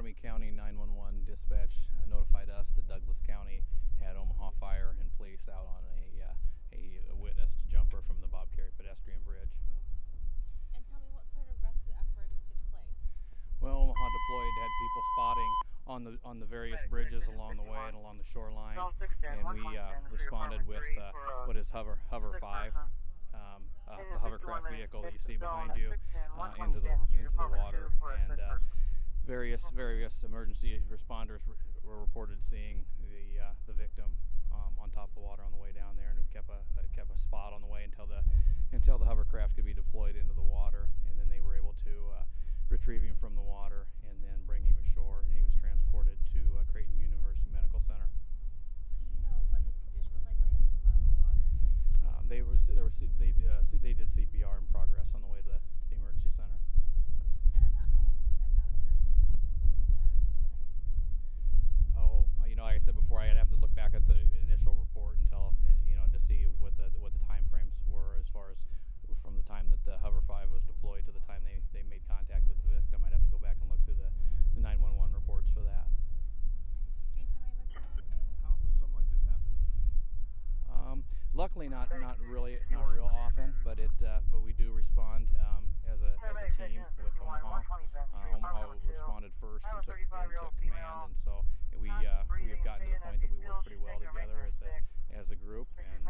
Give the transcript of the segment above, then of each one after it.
Potawatomi County 911 dispatch notified us that Douglas County had Omaha Fire in place out on a witnessed jumper from the Bob Carey pedestrian bridge. And tell me, what sort of rescue efforts took place? Well, Omaha deployed, had people spotting on the various bridges along the way and along the shoreline, and we responded with what is Hover 5, the hovercraft vehicle that you see behind you, into the water, and various emergency responders were reported seeing the victim on top of the water on the way down there, and kept a spot on the way until the hovercraft could be deployed into the water, and then they were able to retrieve him from the water and then bring him ashore, and he was transported to Creighton University Medical Center. Do you know what his condition was like when they pulled him out of the water? They did CPR in progress on the way to the emergency center. And about how long were you guys out here doing that, I should say? Oh, like I said before, I'd have to look back at the initial report until to see what the time frames were as far as from the time that the Hover 5 was deployed to the time they made contact with the victim. I'd have to go back and look through the 911 reports for that. Jason, am I missing anything? How often does something like this happen? Luckily, not real often, but we do respond as a team with Omaha. Omaha responded first and took command, and so we have gotten to the point that we work pretty well together as a group, and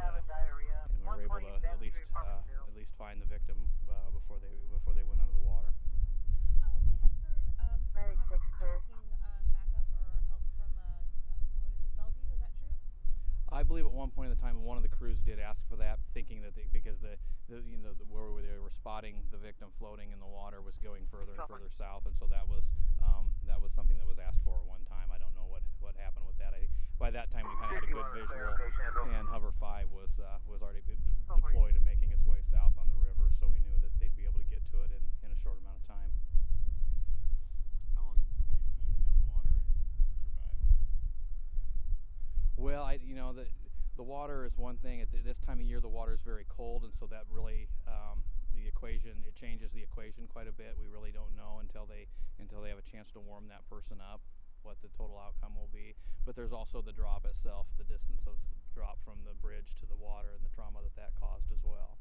we're able to at least find the victim before they went under the water. We have heard of perhaps asking backup or help from Bellevue. Is that true? I believe at one point in the time, one of the crews did ask for that, thinking that because where they were spotting the victim floating in the water was going further and further south, and so that was something that was asked for at one time. I don't know what happened with that. By that time, we kind of had a good visual, and Hover 5 was already deployed and making its way south on the river, so we knew that they'd be able to get to it in a short amount of time. How long can somebody be in that water and survive? Well, the water is one thing. At this time of year, the water is very cold, and so that really it changes the equation quite a bit. We really don't know until they have a chance to warm that person up what the total outcome will be. But there's also the drop itself, the distance of the drop from the bridge to the water, and the trauma that caused as well.